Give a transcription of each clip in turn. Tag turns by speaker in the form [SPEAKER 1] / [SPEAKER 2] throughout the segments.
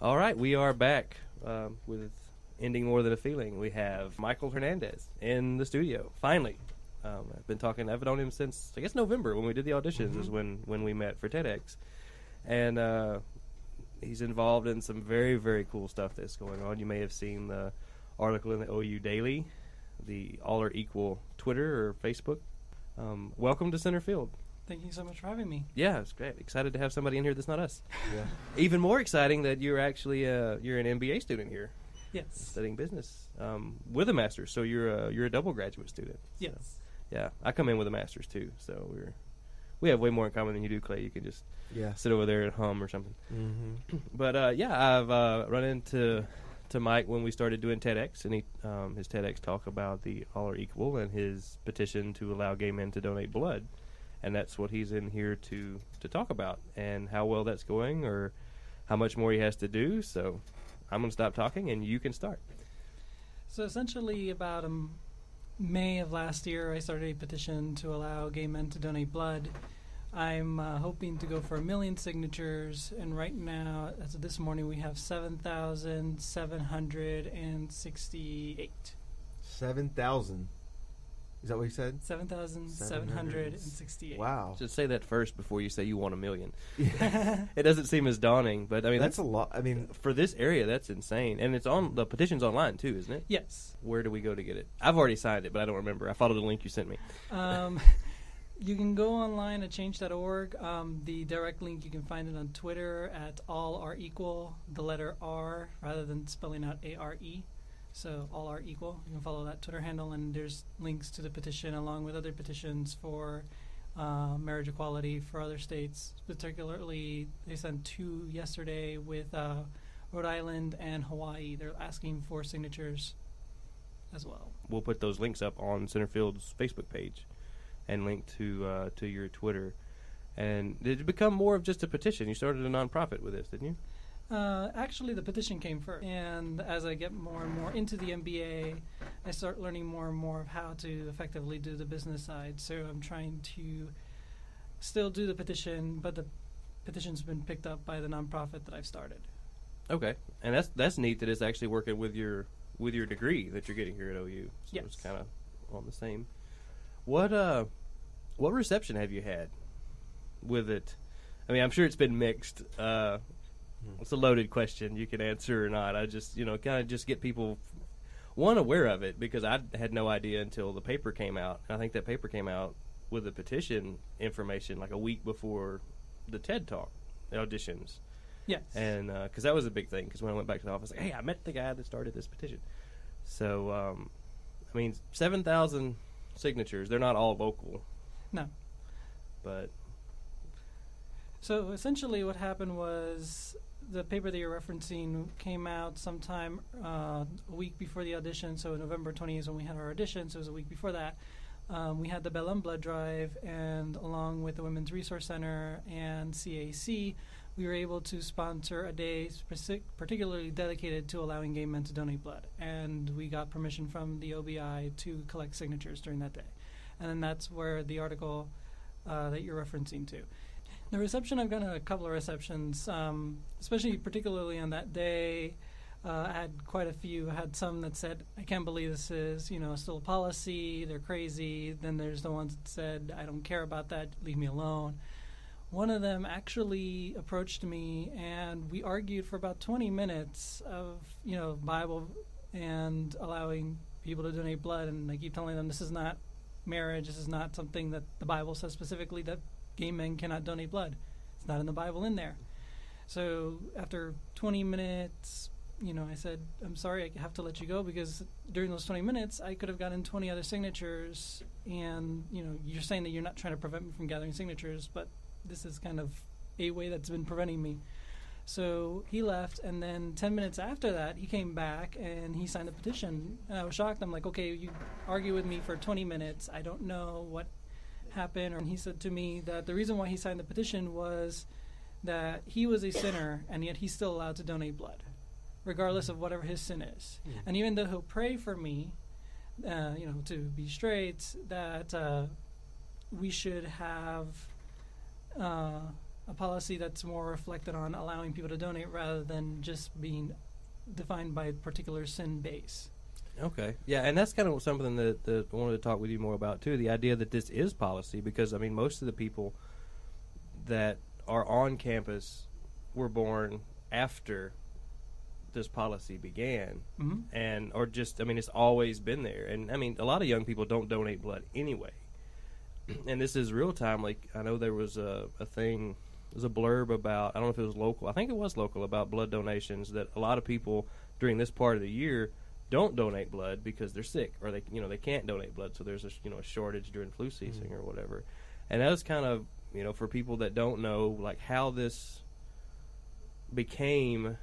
[SPEAKER 1] All right, we are back with Ending More Than a Feeling. We have Michael Hernandez in the studio, finally. I've known him since, I guess, November when we did the auditions is when we met for TEDx. And he's involved in some very, very cool stuff that's going on. You may have seen the article in the OU Daily, the All Are Equal Twitter or Facebook. Welcome to Centerfield.
[SPEAKER 2] Thank you so much for having me.
[SPEAKER 1] Yeah, it's great. Excited to have somebody in here that's not us.
[SPEAKER 3] Yeah.
[SPEAKER 1] Even more exciting that you're actually you're an MBA student here.
[SPEAKER 2] Yes.
[SPEAKER 1] Studying business with a master's, so you're a double graduate student.
[SPEAKER 2] Yes.
[SPEAKER 1] So, yeah, I come in with a master's too, so we have way more in common than you do, Clay. You can just sit over there and hum or something.
[SPEAKER 3] Mm-hmm.
[SPEAKER 1] But I've run into Mike when we started doing TEDx, and his TEDx talk about the All Are Equal and his petition to allow gay men to donate blood. And that's what he's in here to talk about, and how well that's going or how much more he has to do. So I'm going to stop talking, and you can start.
[SPEAKER 2] So essentially about May of last year, I started a petition to allow gay men to donate blood. I'm hoping to go for 1 million signatures, and right now, as of this morning, we have 7,768.
[SPEAKER 3] 7,000. Is that what you said?
[SPEAKER 2] 7,768.
[SPEAKER 3] Wow.
[SPEAKER 1] Just say that first before you say you want 1 million. It doesn't seem as daunting, but I mean
[SPEAKER 3] that's a lot. I mean,
[SPEAKER 1] for this area, that's insane. And the petition's online too, isn't it?
[SPEAKER 2] Yes.
[SPEAKER 1] Where do we go to get it? I've already signed it, but I don't remember. I followed the link you sent me.
[SPEAKER 2] You can go online at change.org. The direct link, you can find it on Twitter at All Are Equal, the letter R, rather than spelling out A-R-E. So All Are Equal. You can follow that Twitter handle, and there's links to the petition along with other petitions for marriage equality for other states. Particularly, they sent 2 yesterday with Rhode Island and Hawaii. They're asking for signatures as well.
[SPEAKER 1] We'll put those links up on Centerfield's Facebook page and link to your Twitter. And did it become more of just a petition? You started a nonprofit with this, didn't you?
[SPEAKER 2] Actually, the petition came first. And as I get more and more into the MBA, I start learning more and more of how to effectively do the business side. So I'm trying to still do the petition, but the petition's been picked up by the nonprofit that I've started.
[SPEAKER 1] Okay. And that's neat that it's actually working with your degree that you're getting here at OU. So
[SPEAKER 2] yes.
[SPEAKER 1] It's kind of on the same. What reception have you had with it? I mean, I'm sure it's been mixed. It's a loaded question. You can answer or not. I just, kind of just get people, aware of it, because I had no idea until the paper came out. And I think that paper came out with the petition information like a week before the TED Talk auditions.
[SPEAKER 2] Yes.
[SPEAKER 1] And because that was a big thing, because when I went back to the office, hey, I met the guy that started this petition. So, 7,000 signatures. They're not all local.
[SPEAKER 2] No.
[SPEAKER 1] But.
[SPEAKER 2] So essentially what happened was the paper that you're referencing came out sometime a week before the audition. So November 20th is when we had our audition. So it was a week before that. We had the Bellum Blood Drive, and along with the Women's Resource Center and CAC, we were able to sponsor a day particularly dedicated to allowing gay men to donate blood. And we got permission from the OBI to collect signatures during that day. And then that's where the article that you're referencing to. The reception, I've gotten a couple of receptions, especially particularly on that day. I had quite a few. I had some that said, I can't believe this is, still a policy. They're crazy. Then there's the ones that said, I don't care about that. Leave me alone. One of them actually approached me, and we argued for about 20 minutes of, Bible and allowing people to donate blood. And I keep telling them this is not marriage. This is not something that the Bible says specifically that gay men cannot donate blood. It's not in the Bible in there. So after 20 minutes, I said, I'm sorry, I have to let you go, because during those 20 minutes, I could have gotten 20 other signatures. And, you're saying that you're not trying to prevent me from gathering signatures, but this is kind of a way that's been preventing me. So he left, and then 10 minutes after that, he came back, and he signed the petition. And I was shocked. I'm like, okay, you argue with me for 20 minutes. I don't know what happened. And he said to me that the reason why he signed the petition was that he was a sinner, and yet he's still allowed to donate blood, regardless of whatever his sin is. And even though he'll pray for me, to be straight, that we should have a policy that's more reflected on allowing people to donate rather than just being defined by a particular sin base.
[SPEAKER 1] Okay. Yeah, and that's kind of something that I wanted to talk with you more about, too, the idea that this is policy, because, I mean, most of the people that are on campus were born after this policy began, and or just, I mean, it's always been there. And, I mean, a lot of young people don't donate blood anyway. And this is real time. Like, I know there was a thing, there was a blurb about, I don't know if it was local, I think it was local, about blood donations, that a lot of people during this part of the year don't donate blood because they're sick, or they can't donate blood, so there's a shortage during flu season or whatever. And that was kind of, for people that don't know, like, how this became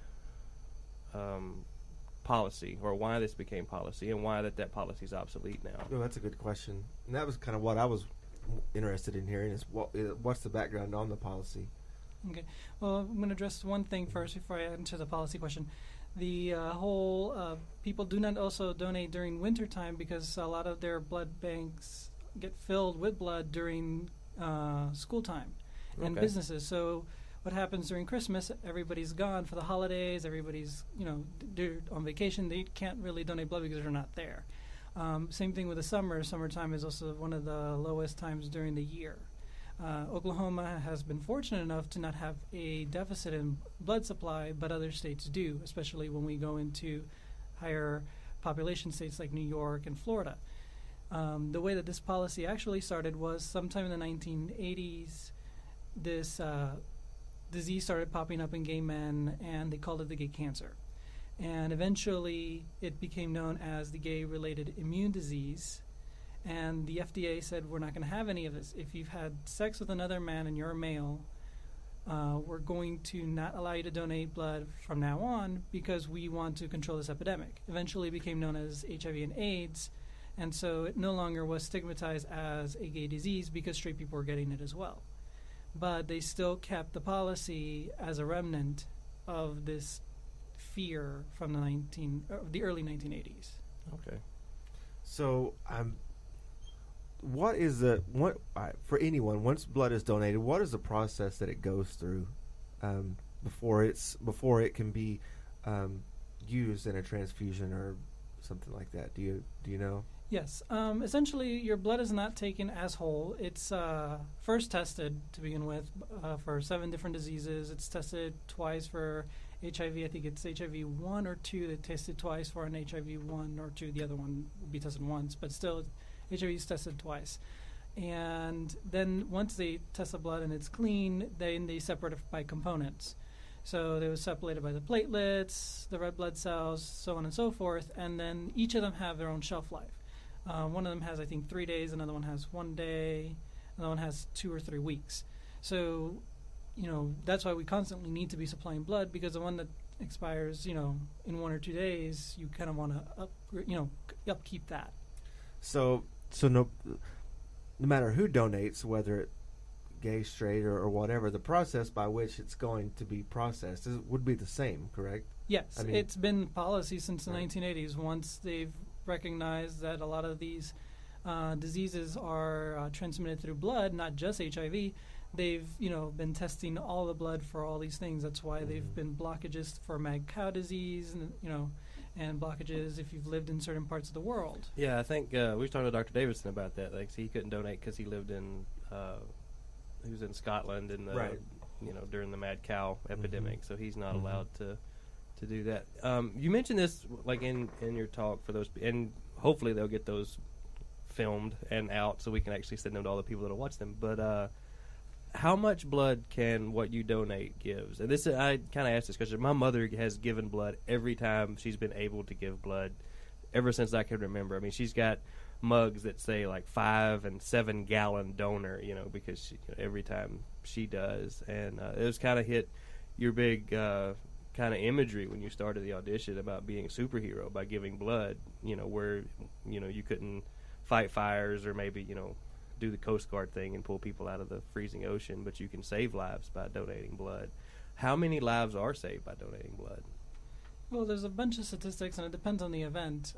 [SPEAKER 1] policy, or why this became policy, and why that policy is obsolete now.
[SPEAKER 3] Oh, that's a good question. And that was kind of what I was interested in hearing, is what's the background on the policy?
[SPEAKER 2] Okay. Well, I'm going to address one thing first before I answer the policy question. The whole people do not also donate during wintertime because a lot of their blood banks get filled with blood during school time and businesses. So what happens during Christmas, everybody's gone for the holidays, everybody's, they're on vacation, they can't really donate blood because they're not there. Same thing with the summer. Summertime is also one of the lowest times during the year. Oklahoma has been fortunate enough to not have a deficit in blood supply, but other states do, especially when we go into higher population states like New York and Florida. The way that this policy actually started was sometime in the 1980s. This disease started popping up in gay men, and they called it the gay cancer. And eventually it became known as the gay-related immune disease. And the FDA said, we're not going to have any of this. If you've had sex with another man and you're a male, we're going to not allow you to donate blood from now on because we want to control this epidemic. Eventually it became known as HIV and AIDS, and so it no longer was stigmatized as a gay disease because straight people were getting it as well. But they still kept the policy as a remnant of this fear from the early 1980s.
[SPEAKER 1] Okay.
[SPEAKER 3] So, what is for anyone, once blood is donated, what is the process that it goes through before it can be used in a transfusion or something like that? Do you know?
[SPEAKER 2] Yes. Essentially, your blood is not taken as whole. It's first tested to begin with for 7 different diseases. It's tested twice for HIV. I think it's HIV 1 or 2 that tested twice for an HIV 1 or 2. The other one will be tested once, but still HIV is tested twice. And then once they test the blood and it's clean, then they separate it by components. So they were separated by the platelets, the red blood cells, so on and so forth, and then each of them have their own shelf life. One of them has, I think, 3 days, another one has 1 day, another one has 2 or 3 weeks. So, that's why we constantly need to be supplying blood, because the one that expires, in 1 or 2 days, you kind of want to upkeep that.
[SPEAKER 3] So no matter who donates, whether it gay, straight, or whatever, the process by which it's going to be processed would be the same, correct?
[SPEAKER 2] Yes,
[SPEAKER 3] I mean,
[SPEAKER 2] it's been policy since the
[SPEAKER 3] right.
[SPEAKER 2] 1980s. Once they've recognized that a lot of these diseases are transmitted through blood, not just HIV, they've been testing all the blood for all these things. That's why they've been blockages for mad cow disease, and blockages if you've lived in certain parts of the world.
[SPEAKER 1] Yeah, I think we were talking to Dr. Davidson about that. Like, he couldn't donate because he lived in he was in Scotland in the
[SPEAKER 3] right.
[SPEAKER 1] During the mad cow epidemic, so he's not allowed to do that. You mentioned this like in your talk for those, and hopefully they'll get those filmed and out so we can actually send them to all the people that'll watch them. But how much blood can what you donate gives? And this, I kind of asked this question. My mother has given blood every time she's been able to give blood ever since I can remember. I mean, she's got mugs that say like 5 and 7 gallon donor, because she, every time she does. And it was kind of hit your big kind of imagery when you started the audition about being a superhero by giving blood, where, you couldn't fight fires or maybe, do the Coast Guard thing and pull people out of the freezing ocean, but you can save lives by donating blood. How many lives are saved by donating blood?
[SPEAKER 2] Well, there's a bunch of statistics, and it depends on the event.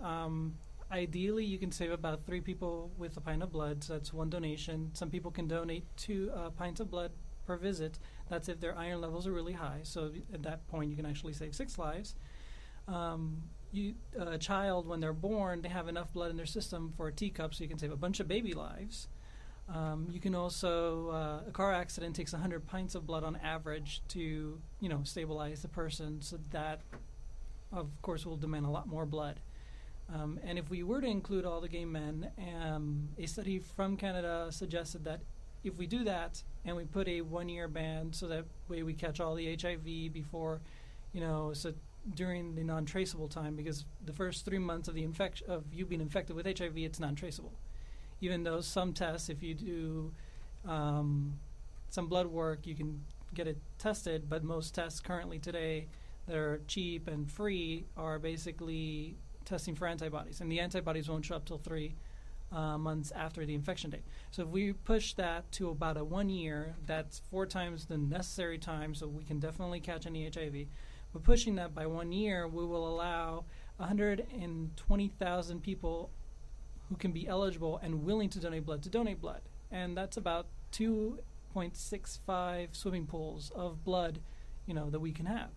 [SPEAKER 2] Ideally, you can save about 3 people with a pint of blood, so that's 1 donation. Some people can donate 2 pints of blood per visit. That's if their iron levels are really high. So at that point, you can actually save 6 lives. A child, when they're born, they have enough blood in their system for a teacup, so you can save a bunch of baby lives. You can also, a car accident takes 100 pints of blood on average to, stabilize the person. So that, of course, will demand a lot more blood. And if we were to include all the gay men, a study from Canada suggested that if we do that and we put a 1-year ban, so that way we catch all the HIV before, so during the non-traceable time, because the first 3 months of the of you being infected with HIV, it's non-traceable. Even though some tests, if you do some blood work, you can get it tested, but most tests currently today that are cheap and free are basically testing for antibodies, and the antibodies won't show up till 3 months after the infection date. So if we push that to about a 1 year, that's 4 times the necessary time, so we can definitely catch any HIV. But pushing that by 1 year, we will allow 120,000 people who can be eligible and willing to donate blood, and that's about 2.65 swimming pools of blood that we can have.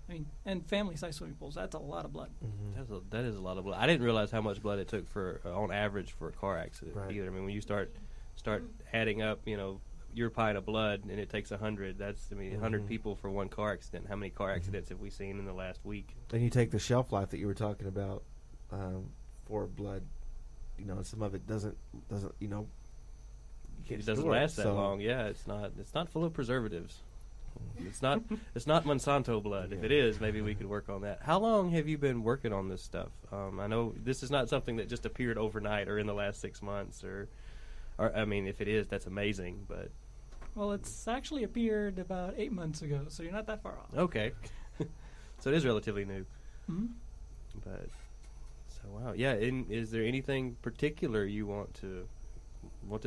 [SPEAKER 2] And family-sized swimming pools, that's a lot of blood.
[SPEAKER 1] Mm-hmm. That is a lot of blood. I didn't realize how much blood it took for, on average, for a car accident either. When you start adding up, your pint of blood, and it takes 100, that's, 100 people for one car accident. How many car accidents have we seen in the last week?
[SPEAKER 3] And you take the shelf life that you were talking about for blood, some of it doesn't,
[SPEAKER 1] it doesn't last that long. Yeah, it's not full of preservatives. It's not Monsanto blood. Yeah. If it is, maybe we could work on that. How long have you been working on this stuff? I know this is not something that just appeared overnight or in the last 6 months, or if it is, that's amazing. But
[SPEAKER 2] well, it's actually appeared about 8 months ago, so you're not that far off.
[SPEAKER 1] Okay, so it is relatively new.
[SPEAKER 2] Mm-hmm.
[SPEAKER 1] But so wow, yeah. Is there anything particular you want to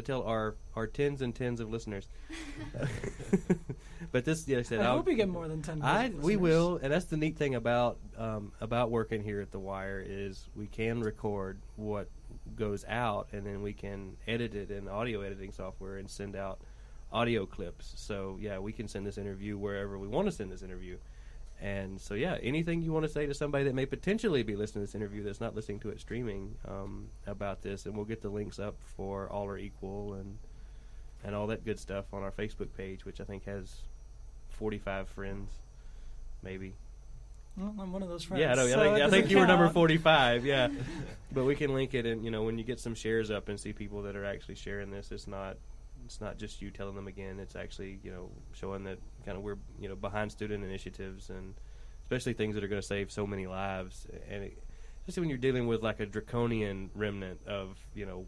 [SPEAKER 1] tell our tens and tens of listeners? But this, I
[SPEAKER 2] hope we get more than 10.
[SPEAKER 1] We will, and that's the neat thing about working here at The Wire is we can record what goes out, and then we can edit it in audio editing software and send out audio clips. So yeah, we can send this interview wherever we want to send this interview. And so yeah, anything you want to say to somebody that may potentially be listening to this interview that's not listening to it streaming about this, and we'll get the links up for All Are Equal and all that good stuff on our Facebook page, which I think has 45 friends, maybe.
[SPEAKER 2] Well, I'm one of those friends.
[SPEAKER 1] Yeah, I think you were number 45. Yeah, but we can link it, and when you get some shares up and see people that are actually sharing this, it's not just you telling them again. It's actually showing that kind of we're behind student initiatives, and especially things that are going to save so many lives, and especially when you're dealing with like a draconian remnant of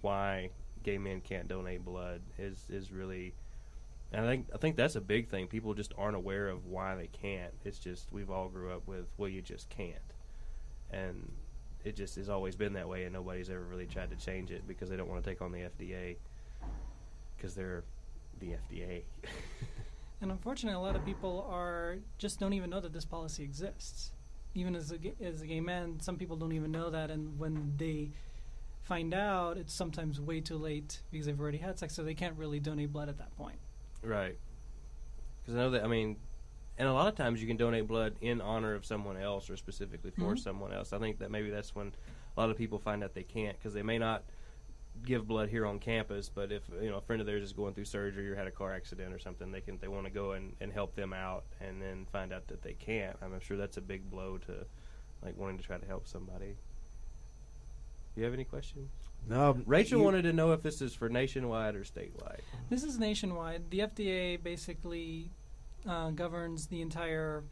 [SPEAKER 1] why gay men can't donate blood is really. And I think that's a big thing. People just aren't aware of why they can't. It's just we've all grew up with, well, you just can't. And it just has always been that way, and nobody's ever really tried to change it because they don't want to take on the FDA because they're the FDA.
[SPEAKER 2] And unfortunately, a lot of people just don't even know that this policy exists. Even as a gay man, some people don't even know that, and when they find out, it's sometimes way too late because they've already had sex, so they can't really donate blood at that point.
[SPEAKER 1] Right. Because I know that, and a lot of times you can donate blood in honor of someone else or specifically for someone else. I think that maybe that's when a lot of people find out they can't, because they may not give blood here on campus, but if a friend of theirs is going through surgery or had a car accident or something, they want to go and help them out, and then find out that they can't. I'm sure that's a big blow to wanting to try to help somebody. Do you have any questions?
[SPEAKER 3] No.
[SPEAKER 1] Rachel wanted to know if this is for nationwide or statewide.
[SPEAKER 2] This is nationwide. The FDA basically governs the entire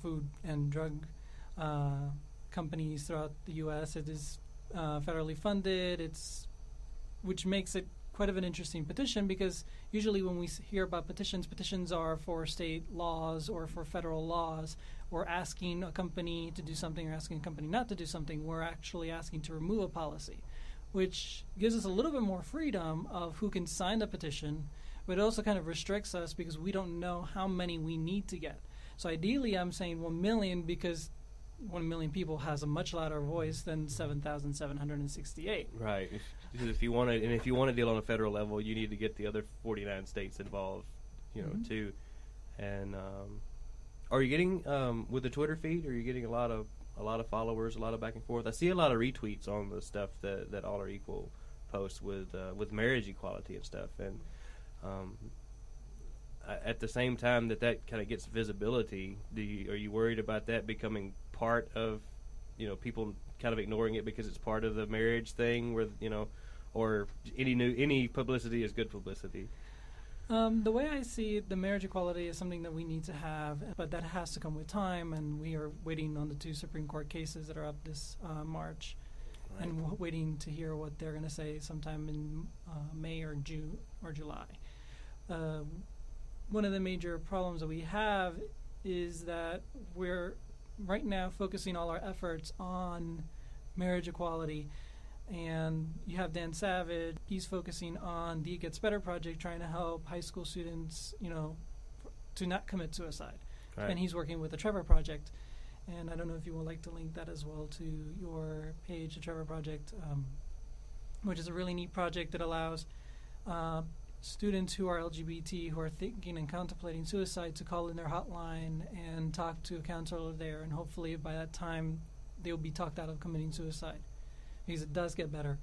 [SPEAKER 2] food and drug companies throughout the U.S. It is federally funded, which makes it quite of an interesting petition, because usually when we hear about petitions are for state laws or for federal laws, or asking a company to do something or asking a company not to do something. We're actually asking to remove a policy, which gives us a little bit more freedom of who can sign the petition, but it also kind of restricts us because we don't know how many we need to get. So ideally I'm saying 1 million, because 1 million people has a much louder voice than 7,768.
[SPEAKER 1] Right. Because if you want to deal on a federal level, you need to get the other 49 states involved too. And are you getting with the Twitter feed? Are you getting a lot of followers, a lot of back and forth? I see a lot of retweets on the stuff that All Are Equal posts with marriage equality and stuff. And at the same time that kind of gets visibility, are you worried about that becoming part of people kind of ignoring it because it's part of the marriage thing, where or any publicity is good publicity?
[SPEAKER 2] The way I see it, the marriage equality is something that we need to have, but that has to come with time, and we are waiting on the 2 Supreme Court cases that are up this March, right, and waiting to hear what they're going to say sometime in May or June or July. One of the major problems that we have is that we're right now focusing all our efforts on marriage equality. And you have Dan Savage, he's focusing on the It Gets Better project, trying to help high school students, to not commit suicide. Right. And he's working with the Trevor Project. And I don't know if you would like to link that as well to your page, the Trevor Project, which is a really neat project that allows students who are LGBT, who are thinking and contemplating suicide, to call in their hotline and talk to a counselor there. And hopefully by that time, they'll be talked out of committing suicide. Because it does get better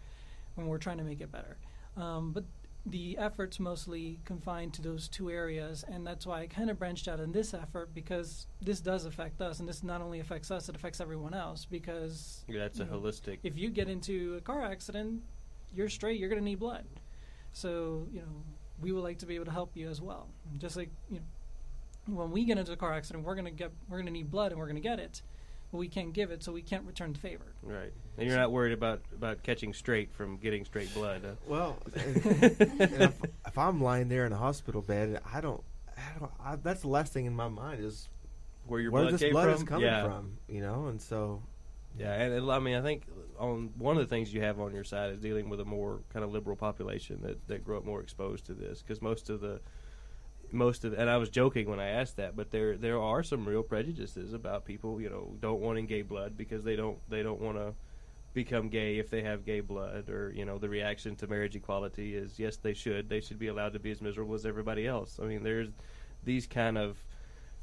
[SPEAKER 2] when we're trying to make it better. But the effort's mostly confined to those 2 areas, and that's why I kind of branched out in this effort, because this does affect us, and this not only affects us, it affects everyone else, because
[SPEAKER 1] that's a holistic.
[SPEAKER 2] If you get into a car accident, you're straight, you're going to need blood. So, we would like to be able to help you as well. Just like, when we get into a car accident, we're going to need blood, and we're going to get it. But we can't give it, so we can't return the favor. Right.
[SPEAKER 1] And you're not worried about catching straight from getting straight blood.
[SPEAKER 3] Well, and if I'm lying there in a hospital bed, that's the last thing in my mind is
[SPEAKER 1] where
[SPEAKER 3] blood
[SPEAKER 1] is
[SPEAKER 3] coming from, and so.
[SPEAKER 1] Yeah, and I think on one of the things you have on your side is dealing with a more kind of liberal population that grew up more exposed to this, because most of and I was joking when I asked that, but there are some real prejudices about people, don't wanting gay blood because they don't want to become gay if they have gay blood, or the reaction to marriage equality is yes, they should be allowed to be as miserable as everybody else. I mean, there's these kind of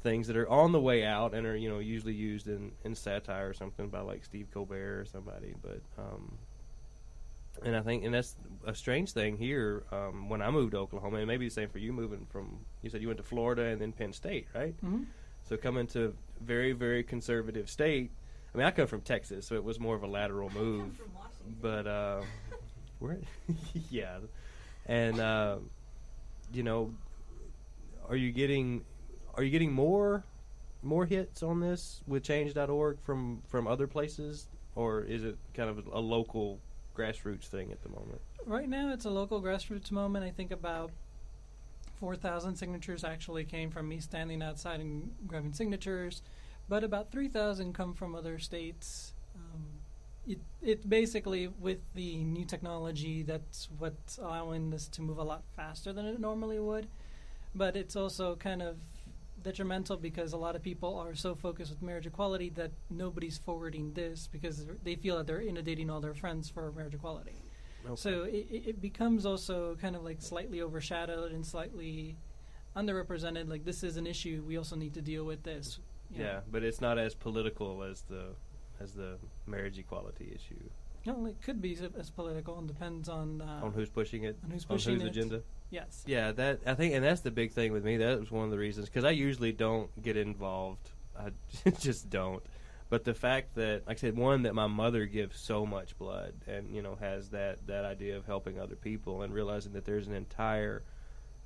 [SPEAKER 1] things that are on the way out and are usually used in satire or something by like Steve Colbert or somebody, but and I think, and that's a strange thing here. When I moved to Oklahoma, and maybe the same for you, moving from, you said you went to Florida and then Penn State, right?
[SPEAKER 2] Mm-hmm.
[SPEAKER 1] So coming to a very, very conservative state. I mean, I come from Texas, so it was more of a lateral move.
[SPEAKER 4] I come from Washington.
[SPEAKER 1] But where? Yeah, and are you getting more hits on this with Change.org from other places, or is it kind of a local grassroots thing at the moment?
[SPEAKER 2] Right now it's a local grassroots moment. I think about 4,000 signatures actually came from me standing outside and grabbing signatures, but about 3,000 come from other states. It basically, with the new technology, that's what's allowing this to move a lot faster than it normally would, but it's also kind of detrimental because a lot of people are so focused with marriage equality that nobody's forwarding this because they feel that they're inundating all their friends for marriage equality. Okay. So it becomes also kind of like slightly overshadowed and slightly underrepresented. Like, this is an issue, we also need to deal with this.
[SPEAKER 1] Yeah, but it's not as political as the marriage equality issue.
[SPEAKER 2] No, it could be as political, and depends on
[SPEAKER 1] who's pushing it,
[SPEAKER 2] on whose
[SPEAKER 1] agenda.
[SPEAKER 2] Yes.
[SPEAKER 1] Yeah, that I think, and that's the big thing with me. That was one of the reasons, because I usually don't get involved. I just don't. But the fact that, like I said, one, that my mother gives so much blood, and has that idea of helping other people, and realizing that there's an entire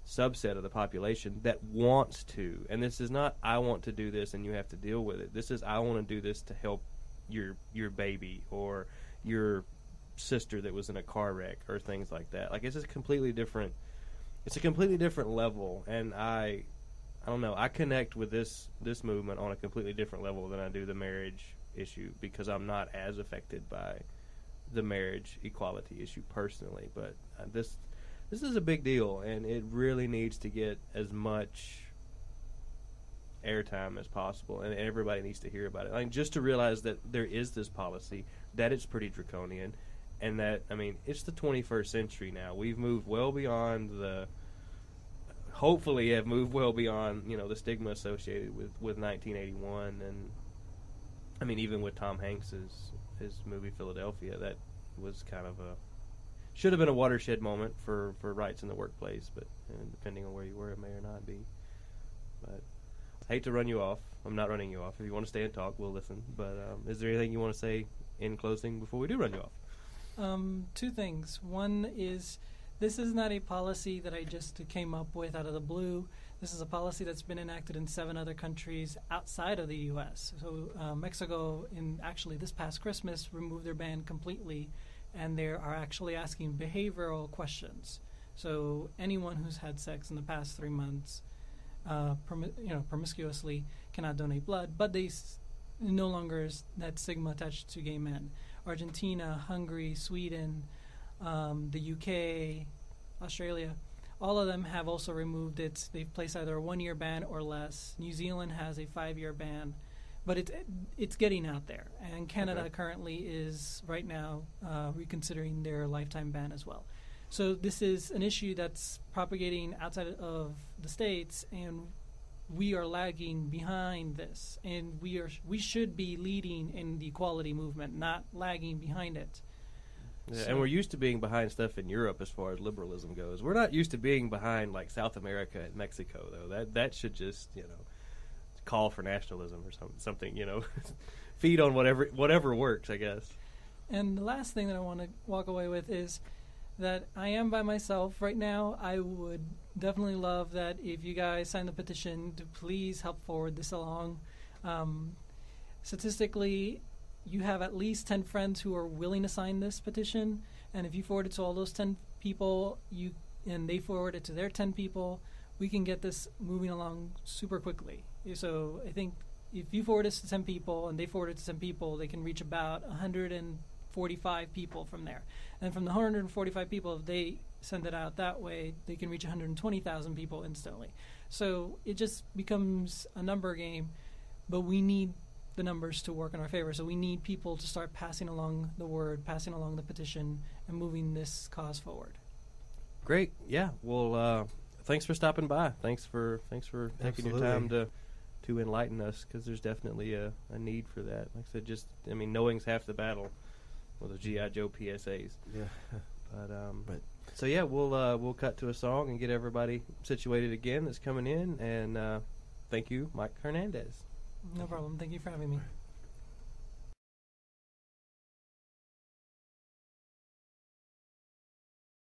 [SPEAKER 1] subset of the population that wants to, and this is not I want to do this and you have to deal with it. This is I want to do this to help your baby or your sister that was in a car wreck or things like that. Like, it's a completely different level, and I don't know, I connect with this movement on a completely different level than I do the marriage issue, because I'm not as affected by the marriage equality issue personally. But this is a big deal, and it really needs to get as much airtime as possible, and everybody needs to hear about it. Like, just to realize that there is this policy, that it's pretty draconian, and that, I mean, it's the 21st century now. We've moved well beyond the hopefully have moved well beyond, the stigma associated with 1981. And I mean, even with Tom Hanks's his movie Philadelphia, that was kind of should have been a watershed moment for rights in the workplace, but depending on where you were, it may or not be. But I hate to run you off. I'm not running you off. If you want to stay and talk, we'll listen. But is there anything you want to say in closing before we do run you off?
[SPEAKER 2] Two things. One is, this is not a policy that I just came up with out of the blue. This is a policy that's been enacted in 7 other countries outside of the U.S. So Mexico, actually this past Christmas, removed their ban completely, and they are actually asking behavioral questions. So anyone who's had sex in the past 3 months, promiscuously, cannot donate blood, but no longer is that stigma attached to gay men. Argentina, Hungary, Sweden, the UK, Australia, all of them have also removed it. They've placed either a 1-year ban or less. New Zealand has a 5-year ban, but it's getting out there. And Canada currently is right now reconsidering their lifetime ban as well. So this is an issue that's propagating outside of the States, and we are lagging behind this. And we should be leading in the equality movement, not lagging behind it.
[SPEAKER 1] Yeah, and we're used to being behind stuff in Europe as far as liberalism goes. We're not used to being behind like South America and Mexico, though. That should just call for nationalism or something. Feed on whatever works, I guess.
[SPEAKER 2] And the last thing that I want to walk away with is that I am by myself right now. I would definitely love that if you guys sign the petition to please help forward this along. Statistically, you have at least 10 friends who are willing to sign this petition, and if you forward it to all those 10 people, and they forward it to their 10 people, we can get this moving along super quickly. So I think if you forward this to 10 people and they forward it to 10 people, they can reach about 145 people from there. And from the 145 people, if they send it out that way, they can reach 120,000 people instantly. So it just becomes a number game, but we need the numbers to work in our favor. So we need people to start passing along the word, passing along the petition, and moving this cause forward.
[SPEAKER 1] Great. Yeah. Well, thanks for stopping by. Thanks for taking your time to enlighten us, because there's definitely a need for that. Like I said, knowing's half the battle with the G.I. Joe PSAs.
[SPEAKER 3] Yeah.
[SPEAKER 1] But so yeah, we'll cut to a song and get everybody situated again that's coming in. And thank you, Mike Hernandez.
[SPEAKER 2] No problem. Thank you for having me.